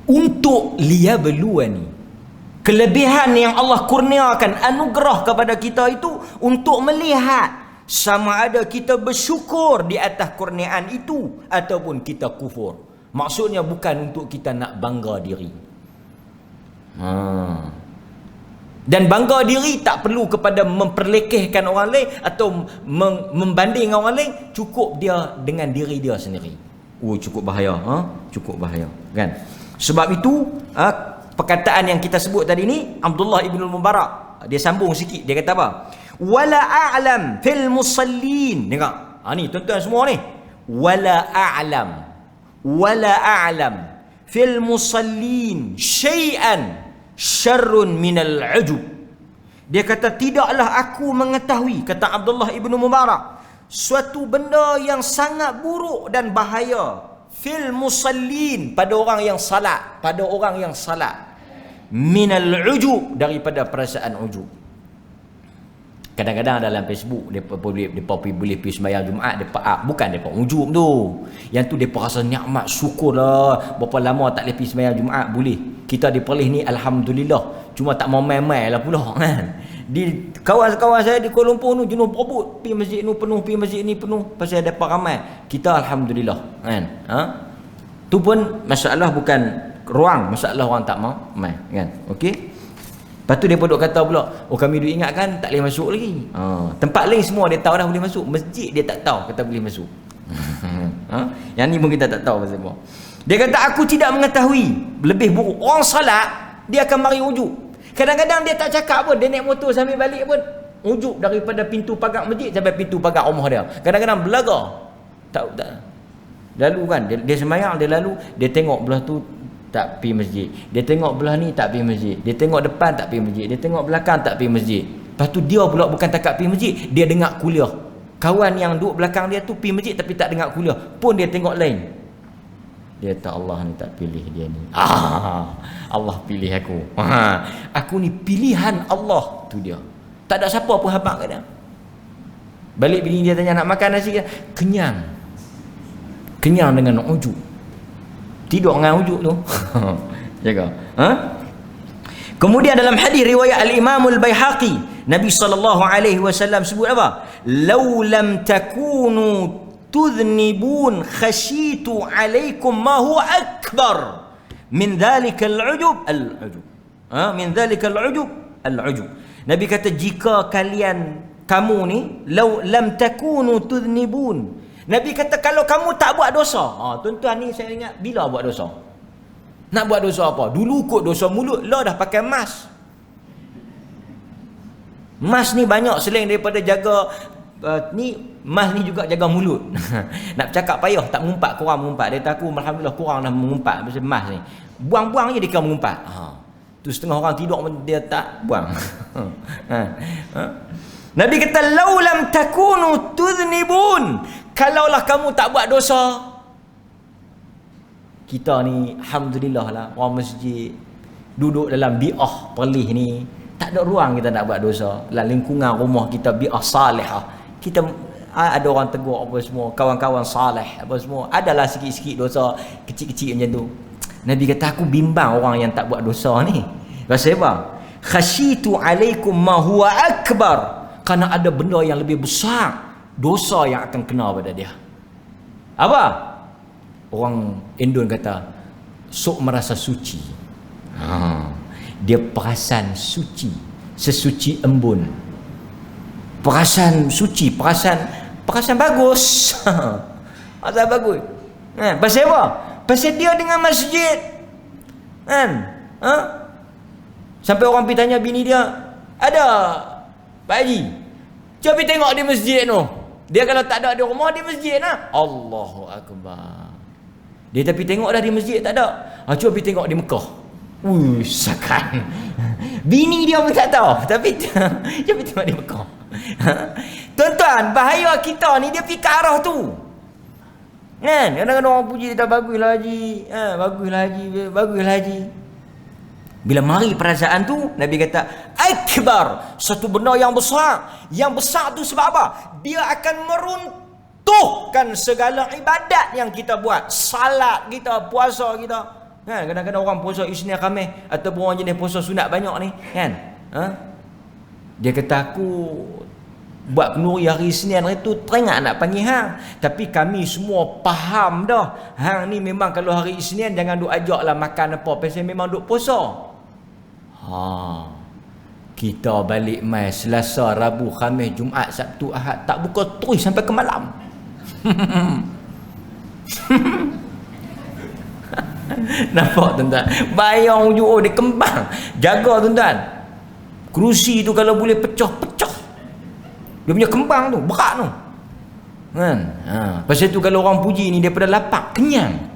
Untuk liyabluwani. Kelebihan yang Allah kurniakan, anugerah kepada kita itu untuk melihat sama ada kita bersyukur di atas kurniaan itu ataupun kita kufur. Maksudnya bukan untuk kita nak bangga diri. Dan bangga diri tak perlu kepada memperlekehkan orang lain atau membanding orang lain. Cukup dia dengan diri dia sendiri. Cukup bahaya. Cukup bahaya. Kan? Sebab itu perkataan yang kita sebut tadi ni, Abdullah ibn Mubarak, dia sambung sikit. Dia kata apa? Wala a'lam fil musallin. Dengar. Ni tuan-tuan semua ni. Wala a'lam fil musallin syai'an syarrun minal ujub. Dia kata tidaklah aku mengetahui, kata Abdullah ibn Mubarak, suatu benda yang sangat buruk dan bahaya fil musallin, pada orang yang salat, minal ujub, daripada perasaan ujub. Kadang-kadang dalam Facebook depa boleh pergi sembahyang Jumaat, depa bukan depa ujub tu. Yang tu depa rasa nikmat, syukurlah berapa lama tak boleh pergi sembahyang Jumaat, boleh. Kita diperlih ni alhamdulillah. Cuma tak mau main-main lah pula kan. Di kawan-kawan saya di Kuala Lumpur tu jenuh berebut, pergi masjid ni penuh, pergi masjid ni penuh, pasal depa ramai. Kita alhamdulillah kan. Tu pun masalah bukan ruang, masalah orang tak mau main kan. Okey. Lepas tu dia duk kata pula, kami duk ingatkan tak boleh masuk lagi. Tempat lain semua dia tahu dah boleh masuk, masjid dia tak tahu kata boleh masuk. Yang ni pun kita tak tahu pasal apa. Dia kata aku tidak mengetahui, lebih buruk orang salat dia akan mari ujub. Kadang-kadang dia tak cakap pun, dia naik motor sambil balik pun ujub daripada pintu pagar masjid sampai pintu pagar rumah dia. Kadang-kadang belaga. Tak. Lalu kan dia sembahyang, dia lalu dia tengok belah tu tak pergi masjid. Dia tengok belah ni tak pergi masjid. Dia tengok depan tak pergi masjid. Dia tengok belakang tak pergi masjid. Lepas tu dia pula bukan takat pergi masjid, dia dengar kuliah. Kawan yang duduk belakang dia tu pergi masjid tapi tak dengar kuliah. Pun dia tengok lain. Dia kata Allah ni tak pilih dia ni. Allah pilih aku. Aku ni pilihan Allah, tu dia. Tak ada siapa pun habaq kat dia. Balik bini dia tanya nak makan nasi, kenyang. Kenyang dengan ujub. Tidur dengan ujub tu. Jaga. Kemudian dalam hadis riwayat Al-Imam Al-Baihaqi, Nabi SAW sebut apa? Lau lam takunu tudhnibun khashitu alaikum ma huwa akbar min dhalika al-ujub al-ujub. Min dhalika al-ujub al-ujub. Nabi kata jika kamu ni lau lam takunu tudhnibun, Nabi kata kalau kamu tak buat dosa. Tuan-tuan ni saya ingat bila buat dosa? Nak buat dosa apa? Dulu kot dosa mulut lah dah pakai mask. Mask ni banyak selain daripada jaga mask ni juga jaga mulut. Nak bercakap payah, tak mengumpat, korang mengumpat. Dia kata aku alhamdulillah korang dah mengumpat pasal mask ni. Buang-buang je dia mengumpat. Tu setengah orang tidur dia tak buang. Nabi kata laulam takunu tudhnibun, kalaulah kamu tak buat dosa. Kita ni alhamdulillah lah orang masjid duduk dalam bi'ah perlih ni, tak ada ruang kita nak buat dosa. Dalam lingkungan rumah kita bi'ah salihah, kita ada orang tegur apa semua, kawan-kawan salih apa semua, adalah sikit-sikit dosa kecil-kecil macam tu. Nabi kata aku bimbang orang yang tak buat dosa ni. Pasal apa? Khasyitu alaikum ma huwa akbar, kerana ada benda yang lebih besar, dosa yang akan kena pada dia. Apa? Orang Indon kata sok merasa suci. Dia perasan suci, sesuci embun. Perasan suci, perasan bagus. Perasan bagus. Pasal apa? Pasal dia dengan masjid. Kan? Sampai orang pergi tanya bini dia, ada Pak Haji, cuba pergi tengok di masjid tu. Dia kalau tak ada di rumah, di masjid lah. Allahu Akbar. Dia tapi tengok dah di masjid tak ada. Cuba pergi tengok di Mekah. Sakan. Bini dia pun tak tahu, tapi cuba pergi tengok di Mekah. Tuan-tuan, bahaya kita ni dia pergi ke arah tu. Kan? Kadang-kadang orang puji dia, baguslah haji. Baguslah haji. Bila mari perasaan tu, Nabi kata, akbar, satu benda yang besar. Yang besar tu sebab apa? Dia akan meruntuhkan segala ibadat yang kita buat. Salat kita, puasa kita. Kan? Kadang-kadang orang puasa Isnin Khamis ataupun orang jenis puasa sunat banyak ni, kan? Dia kata, aku buat kenduri hari Isnin hari tu teringat nak panggil hang, tapi kami semua faham dah hang ni memang kalau hari Isnin jangan duk ajaklah makan apa, pasal memang duk puasa. Kita balik mai Selasa, Rabu, Khamis, Jumaat, Sabtu, Ahad tak buka terus sampai ke malam. Nampak tuan-tuan, bayang hujung dia kembang. Jaga tuan-tuan, kerusi tu kalau boleh pecah-pecah, dia punya kembang tu, berat tu. Kan? Pasal tu kalau orang puji ni daripada lapar, kenyang.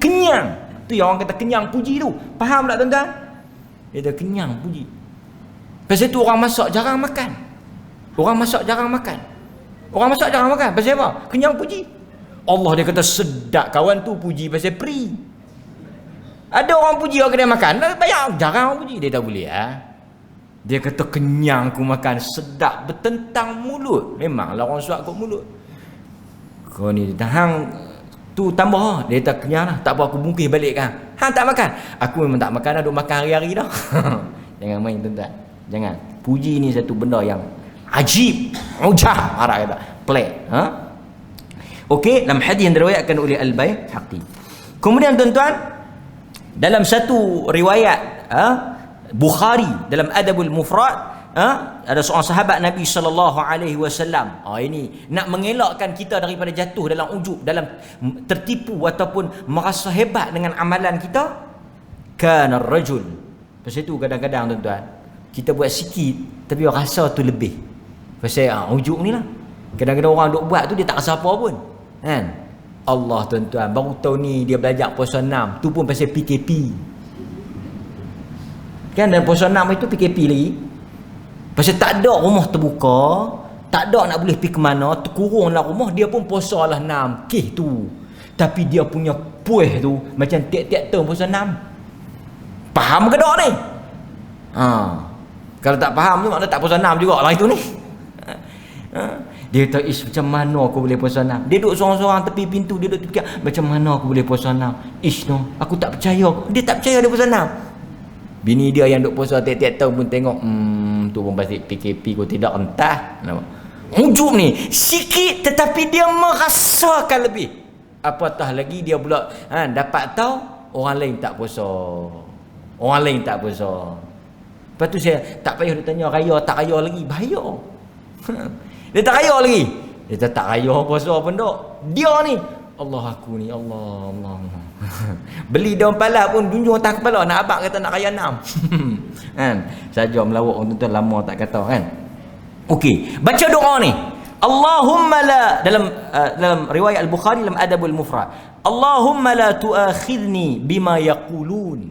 Tu yang orang kata kenyang puji tu. Faham tak tuan-tuan? Dia dah kenyang puji. Pasal tu orang masak jarang makan. Orang masak jarang makan. Pasal apa? Kenyang puji. Allah dia kata sedap kawan tu puji pasal free. Ada orang puji orang kena makan, bayar jarang orang puji. Dia tak boleh Dia kata kenyang ku makan, sedap bertentang mulut. Memanglah orang suap kot mulut. Kau ni hang tu tambah. Dia kata kenyang lah, tak apa aku bungkis balik kan. Hang tak makan, aku memang tak makan dah, duk makan hari-hari dah. Jangan main tuan-tuan, jangan. Puji ni satu benda yang ajib, ujah, arah kata pelik. Okey, dalam hadis yang diriwayatkan oleh Al-Baihaqi. Kemudian tuan-tuan, dalam satu riwayat Bukhari dalam Adabul Mufrad, ada seorang sahabat Nabi sallallahu alaihi wasallam. Ini nak mengelakkan kita daripada jatuh dalam ujub, dalam tertipu ataupun merasa hebat dengan amalan kita. Kana ar-rajul. Pasal itu kadang-kadang tuan-tuan, kita buat sikit tapi rasa tu lebih. Pasal ujub ni lah. Kadang-kadang orang duk buat tu dia tak rasa apa pun. Kan? Allah tuan-tuan, baru tahun ni dia belajar puasa 6, tu pun pasal PKP. Kan dalam puasa 6 itu PKP lagi. Pasal tak ada rumah terbuka, tak ada nak boleh pergi ke mana, terkurung dalam rumah, dia pun puasa lah 6 kes tu. Tapi dia punya puas tu macam tiap-tiap tahun puasa 6. Faham ke tak ni? Kalau tak faham tu maknanya tak puasa 6 juga lah itu ni. Dia kata, macam mana aku boleh puasa 6? Dia duduk seorang-seorang tepi pintu, dia duduk fikir, macam mana aku boleh puasa 6? No, aku tak percaya. Dia tak percaya dia puasa 6. Bini dia yang duduk puasa tiap-tiap tahun pun tengok, tu pun pasti PKP kau tidak entah. Ujub ni sikit tetapi dia merasakan lebih. Apatah lagi dia pula dapat tahu orang lain tak puasa. Lepas tu saya tak payah dia tanya raya tak raya lagi, bahaya. Dia tak raya lagi. Dia tak raya puasa pun tak. Dia ni Allah aku ni, Allah. Beli daun palas pun junjung atas kepala, nak abang kata nak raya 6. Kan? Saja melawak orang tuan lama tak kata kan. Okey, baca doa ni. Allahumma la, dalam riwayat Al-Bukhari dalam Adabul Mufrad. Allahumma la tuakhidni bima yaqulun.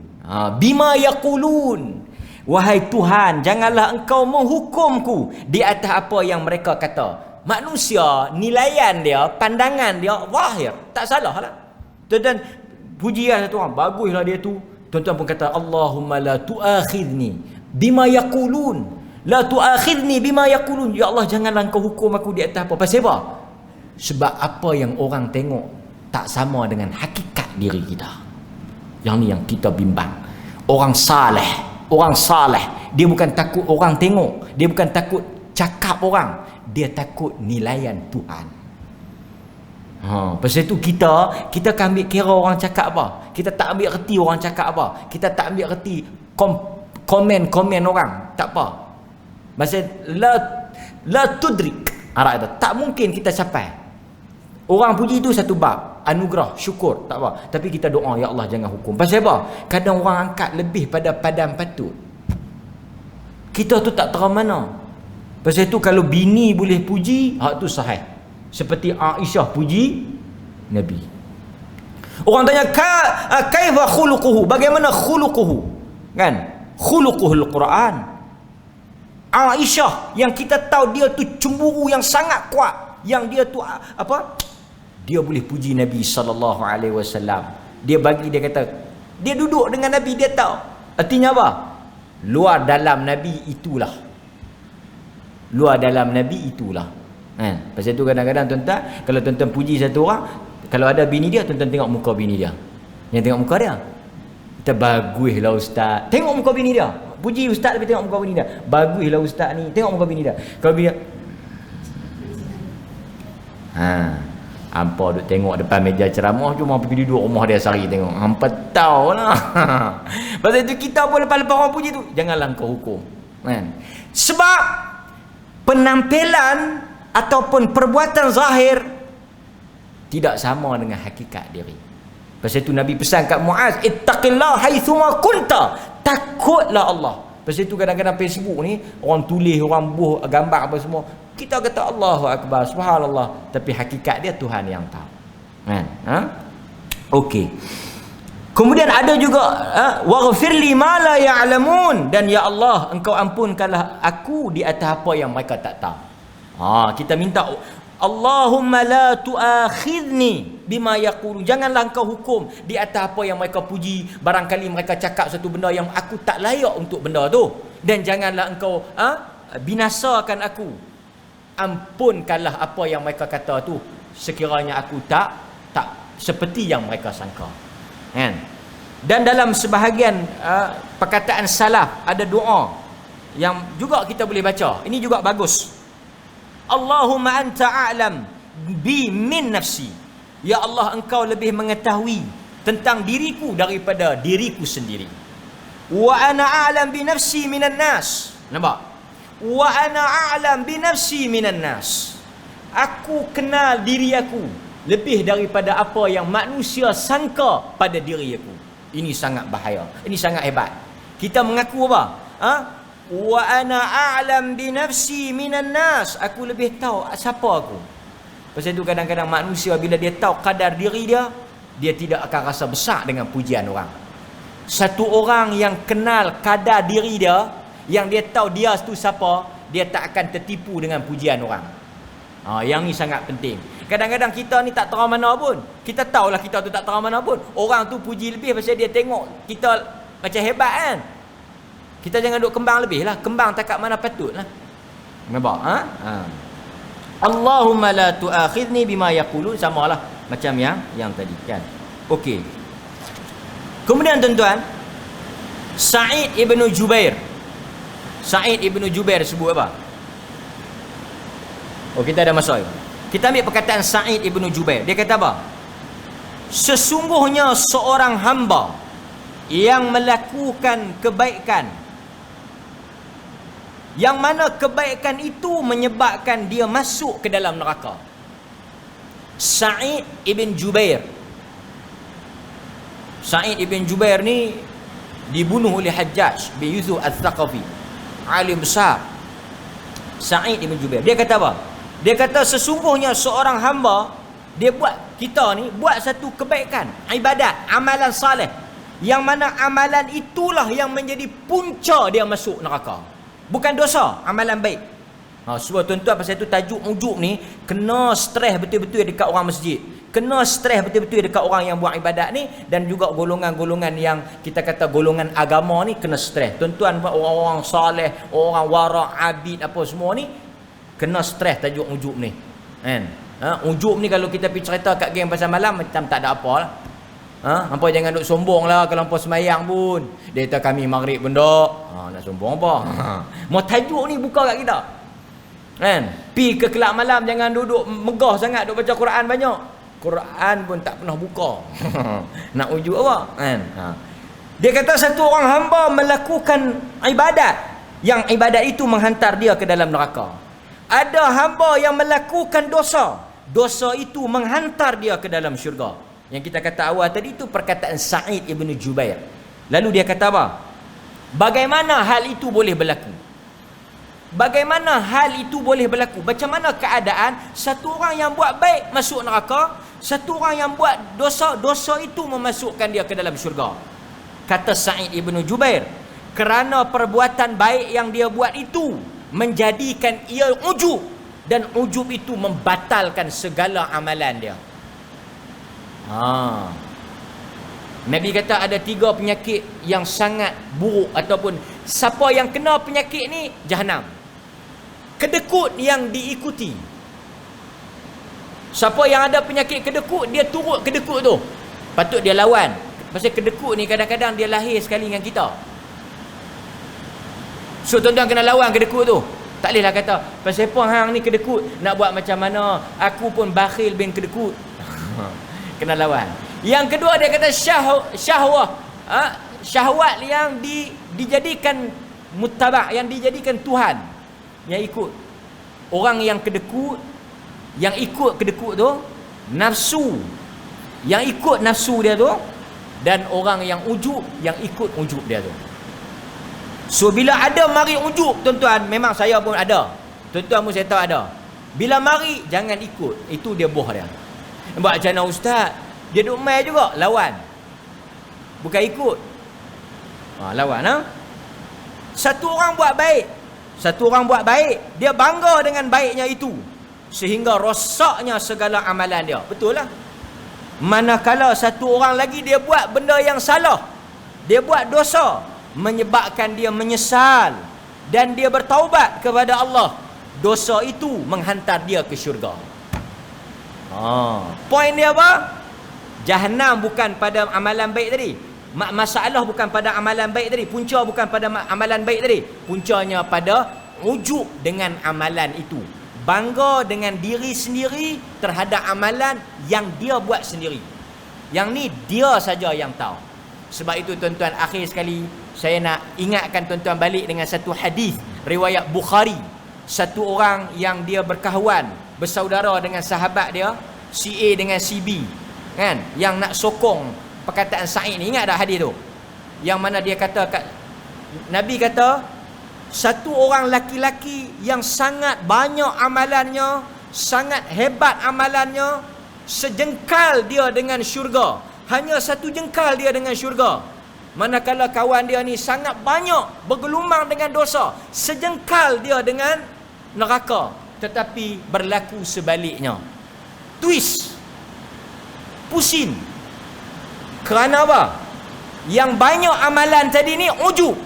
Bima yaqulun. Wahai Tuhan, janganlah engkau menghukumku di atas apa yang mereka kata. Manusia, nilaian dia, pandangan dia zahir, tak salah lah. Tuan-tuan puji satu orang, baguslah dia tu. Tuan-tuan pun kata Allahumma la tuakhidni bima yaqulun. La tuakhidni bima yaqulun. Ya Allah, janganlah engkau hukum aku di atas apa. Pasal apa? Sebab apa yang orang tengok tak sama dengan hakikat diri kita. Yang ni yang kita bimbang. Orang saleh, dia bukan takut orang tengok, dia bukan takut cakap orang, dia takut nilaian Tuhan. Pasal tu kita akan ambil kira orang cakap apa. Kita tak ambil reti orang cakap apa. Kita tak ambil reti komen orang, tak apa. Pasal la tudrik. Tak mungkin kita capai. Orang puji itu satu bab, anugerah, syukur, tak apa. Tapi kita doa, ya Allah jangan hukum. Pasal apa? Kadang orang angkat lebih pada padam patut. Kita tu tak tahu mana. Pasal itu kalau bini boleh puji, hak tu sahih. Seperti Aisyah puji Nabi. Orang tanya, kaifa khuluquhu? Bagaimana khuluquhu? Kan? Khuluquhul Quran. Aisyah yang kita tahu dia tu cemburu yang sangat kuat, yang dia tu apa? Dia boleh puji Nabi sallallahu alaihi wasallam. Dia kata dia duduk dengan Nabi, dia tahu. Artinya apa? Luar dalam Nabi itulah. Luar dalam Nabi itulah. Pasal tu kadang-kadang tuan-tuan, kalau tuan-tuan puji satu orang, kalau ada bini dia, tuan-tuan tengok muka bini dia. Yang tengok muka dia. Kita baguslah ustaz. Tengok muka bini dia. Puji ustaz tapi tengok muka bini dia. Baguslah ustaz ni. Tengok muka bini dia. Kalau bini dia, hampa duk tengok depan meja ceramah, cuma pergi duduk rumah dia sehari tengok. Hampa tahu lah. Pasal tu kita pun lepas-lepas orang puji tu, janganlah kau hukum. Sebab penampilan ataupun perbuatan zahir tidak sama dengan hakikat diri. Pasal itu Nabi pesan kat Muaz, ittaqillah haitsuma kunta. Takutlah Allah. Pasal itu kadang-kadang Facebook ni orang tulis, orang buh gambar apa semua, kita kata Allahu akbar, subhanallah, tapi hakikat dia Tuhan yang tahu. Okey. Kemudian ada juga waghfirli ma la ya'lamun, dan ya Allah engkau ampunkanlah aku di atas apa yang mereka tak tahu. Kita minta Allahumma la tu'akhidni bima yaqulu, janganlah engkau hukum di atas apa yang mereka puji. Barangkali mereka cakap satu benda yang aku tak layak untuk benda tu, dan janganlah engkau binasakan aku. Ampunkanlah apa yang mereka kata tu sekiranya aku tak seperti yang mereka sangka. Dan dalam sebahagian perkataan salaf ada doa yang juga kita boleh baca. Ini juga bagus. Allahumma anta a'lam bi min nafsi. Ya Allah, engkau lebih mengetahui tentang diriku daripada diriku sendiri. Wa ana a'lam bi nafsi minan nas. Nampak? Wa ana a'lam bi nafsi minan nas. Aku kenal diri aku lebih daripada apa yang manusia sangka pada diri aku. Ini sangat bahaya. Ini sangat hebat. Kita mengaku apa? Wa ana a'lam bi nafsi minan nas. Aku lebih tahu siapa aku. Pasal itu kadang-kadang manusia bila dia tahu kadar diri dia, dia tidak akan rasa besar dengan pujian orang. Satu orang yang kenal kadar diri dia, yang dia tahu dia tu siapa, dia tak akan tertipu dengan pujian orang. Yang ni sangat penting. Kadang-kadang kita ni tak tahu mana pun. Kita tahulah kita tu tak tahu mana pun. Orang tu puji lebih pasal dia tengok kita macam hebat kan. Kita jangan duk kembang lebih lah. Kembang tak kat mana patut lah. Nampak? Allahumma la tu'akhidni bima yaqulun. Samalah macam yang tadi kan. Okey. Kemudian tuan-tuan, Sa'id ibn Jubair. Sa'id ibn Jubair sebut apa? Kita ada masa. Kita ambil perkataan Sa'id ibn Jubair. Dia kata apa? Sesungguhnya seorang hamba yang melakukan kebaikan, yang mana kebaikan itu menyebabkan dia masuk ke dalam neraka. Sa'id ibn Jubair. Sa'id ibn Jubair ni dibunuh oleh Hajjaj bin Yusuf al-Thaqafi, alim besar. Sa'id ibn Jubair, dia kata apa? Dia kata sesungguhnya seorang hamba, dia buat satu kebaikan, ibadat, amalan saleh, yang mana amalan itulah yang menjadi punca dia masuk neraka. Bukan dosa, amalan baik. Sebab tuan-tuan pasal itu tajuk ujub ni kena stres betul-betul dekat orang masjid. Kena stres betul-betul dekat orang yang buat ibadat ni, dan juga golongan-golongan yang kita kata golongan agama ni kena stres. Tuan-tuan, orang-orang soleh, orang wara, abid apa semua ni kena stres tajuk ujub ni. Ujub ni kalau kita pergi cerita kat geng pasal malam macam tak ada apa lah. Hampa jangan duk sombong lah kalau hampa semayang pun. Dia kata kami maghrib benda. Nak sombong apa? Mau tajuk ni buka kat kita. Pi ke kelab malam jangan duduk megah sangat duk baca Quran banyak. Quran pun tak pernah buka. Nak ujub apa? Dia kata satu orang hamba melakukan ibadat, yang ibadat itu menghantar dia ke dalam neraka. Ada hamba yang melakukan dosa, dosa itu menghantar dia ke dalam syurga. Yang kita kata awal tadi itu perkataan Sa'id ibn Jubair. Lalu dia kata apa? Bagaimana hal itu boleh berlaku? Bagaimana hal itu boleh berlaku? Macam mana keadaan satu orang yang buat baik masuk neraka, satu orang yang buat dosa, dosa itu memasukkan dia ke dalam syurga? Kata Sa'id ibn Jubair, kerana perbuatan baik yang dia buat itu menjadikan ia ujub, dan ujub itu membatalkan segala amalan dia. Nabi kata ada 3 penyakit yang sangat buruk, ataupun siapa yang kena penyakit ni Jahannam. Kedekut yang diikuti. Siapa yang ada penyakit kedekut, dia turut kedekut tu, patut dia lawan. Pasal kedekut ni kadang-kadang dia lahir sekali dengan kita. So tuan-tuan kena lawan kedekut tu. Tak bolehlah kata pasal apa hang ni kedekut, nak buat macam mana, aku pun bakhil bin kedekut. Kena lawan. Yang kedua dia kata syahwah. Syahwat yang dijadikan muttaba', yang dijadikan Tuhan, yang ikut. Orang yang kedekut, yang ikut kedekut tu, nafsu, yang ikut nafsu dia tu, dan orang yang ujub, yang ikut ujub dia tu. So bila ada mari ujub, tuan-tuan, memang saya pun ada, tuan-tuan pun saya tahu ada. Bila mari, jangan ikut. Itu dia boh dia. Buat macam mana ustaz? Dia duk main juga, lawan. Bukan ikut. Lawan. Satu orang buat baik, dia bangga dengan baiknya itu, sehingga rosaknya segala amalan dia. Betul lah. Manakala satu orang lagi dia buat benda yang salah, dia buat dosa, menyebabkan dia menyesal dan dia bertaubat kepada Allah, dosa itu menghantar dia ke syurga. Poin dia apa? Jahannam bukan pada amalan baik tadi. Masalah bukan pada amalan baik tadi. Punca bukan pada amalan baik tadi. Puncanya pada ujub dengan amalan itu. Bangga dengan diri sendiri terhadap amalan yang dia buat sendiri. Yang ni dia saja yang tahu. Sebab itu tuan-tuan, akhir sekali saya nak ingatkan tuan-tuan balik dengan satu hadis riwayat Bukhari. Satu orang yang dia berkawan, bersaudara dengan sahabat dia, si A dengan si B, kan, yang nak sokong perkataan Sa'id ni. Ingat tak hadis tu? Yang mana dia kata, Nabi kata, satu orang laki-laki yang sangat banyak amalannya, sangat hebat amalannya, sejengkal dia dengan syurga, hanya satu jengkal dia dengan syurga. Manakala kawan dia ni sangat banyak bergelumang dengan dosa, sejengkal dia dengan neraka. Tetapi berlaku sebaliknya. Twist, pusing. Kerana apa? Yang banyak amalan tadi ni ujub.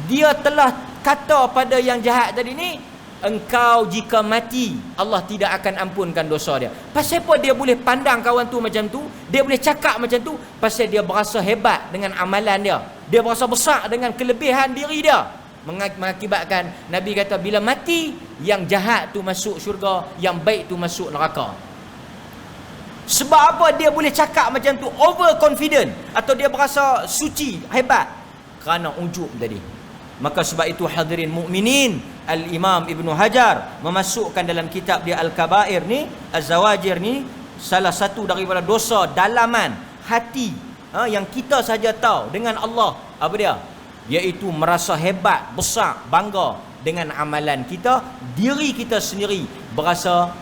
Dia telah kata pada yang jahat tadi ni, engkau jika mati, Allah tidak akan ampunkan dosa dia. Pasal apa dia boleh pandang kawan tu macam tu? Dia boleh cakap macam tu? Pasal dia berasa hebat dengan amalan dia. Dia berasa besar dengan kelebihan diri dia. Mengakibatkan Nabi kata, bila mati, yang jahat tu masuk syurga, yang baik tu masuk neraka. Sebab apa dia boleh cakap macam tu? Overconfident, atau dia berasa suci, hebat, kerana ujub tadi. Maka sebab itu hadirin mukminin, Al-Imam Ibn Hajar memasukkan dalam kitab dia Al-Kabair ni, Az-Zawajir ni, salah satu daripada dosa dalaman hati yang kita saja tahu dengan Allah, apa dia? Iaitu merasa hebat, besar, bangga dengan amalan kita. Diri kita sendiri berasa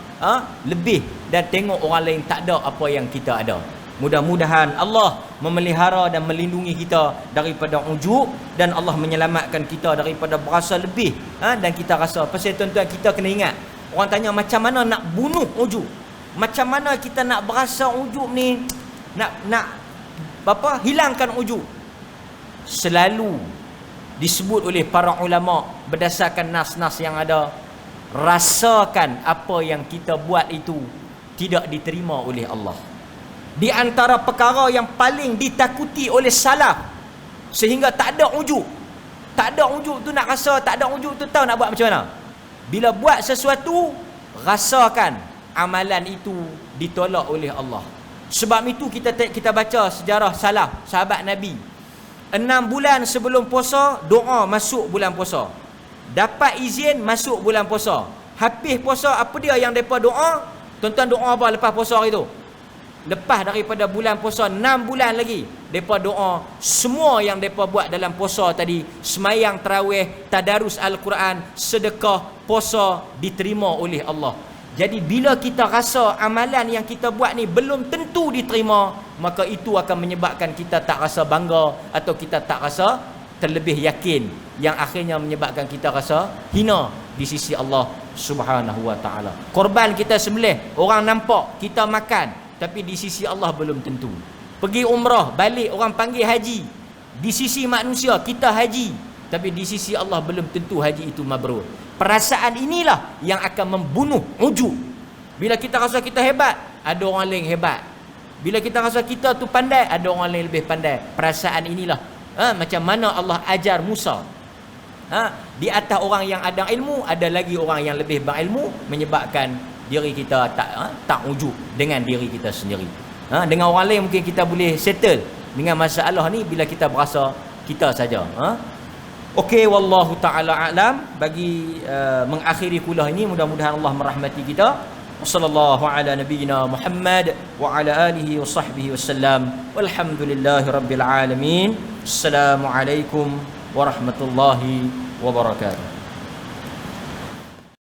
lebih, dan tengok orang lain tak ada apa yang kita ada. Mudah-mudahan Allah memelihara dan melindungi kita daripada ujub, dan Allah menyelamatkan kita daripada berasa lebih dan kita rasa. Pasal tuan-tuan, kita kena ingat, orang tanya macam mana nak bunuh ujub, macam mana kita nak berasa ujub ni, nak hilangkan ujub. Selalu disebut oleh para ulama berdasarkan nas-nas yang ada, rasakan apa yang kita buat itu tidak diterima oleh Allah. Di antara perkara yang paling ditakuti oleh salaf, sehingga tak ada ujub. Tak ada ujub tu nak rasa, tak ada ujub tu tahu nak buat macam mana. Bila buat sesuatu, rasakan amalan itu ditolak oleh Allah. Sebab itu kita baca sejarah salaf, sahabat Nabi. 6 bulan sebelum puasa, doa masuk bulan puasa. Dapat izin masuk bulan puasa. Habis puasa, apa dia yang mereka doa? Tuan-tuan doa apa lepas puasa hari tu? Lepas daripada bulan puasa 6 bulan lagi, mereka doa semua yang mereka buat dalam puasa tadi, semayang tarawih, tadarus Al-Quran, sedekah, puasa, diterima oleh Allah. Jadi bila kita rasa amalan yang kita buat ni belum tentu diterima, maka itu akan menyebabkan kita tak rasa bangga, atau kita tak rasa terlebih yakin, yang akhirnya menyebabkan kita rasa hina di sisi Allah Subhanahu wa taala. Korban kita sembelih, orang nampak kita makan, tapi di sisi Allah belum tentu. Pergi umrah, balik orang panggil haji. Di sisi manusia kita haji, tapi di sisi Allah belum tentu haji itu mabrur. Perasaan inilah yang akan membunuh ujub. Bila kita rasa kita hebat, ada orang lain hebat. Bila kita rasa kita tu pandai, ada orang lain lebih pandai. Perasaan inilah macam mana Allah ajar Musa. Di atas orang yang ada ilmu, ada lagi orang yang lebih berilmu, menyebabkan diri kita tak ujub dengan diri kita sendiri. Dengan orang lain mungkin kita boleh settle dengan masalah ni bila kita berasa kita saja. Okey, wallahu taala alam. Bagi mengakhiri kuliah ini, mudah-mudahan Allah merahmati kita. Wassallallahu ala nabiyyina Muhammad wa ala alihi wa sahbihi wasallam. Walhamdulillahi rabbil alamin. Assalamualaikum warahmatullahi wabarakatuh.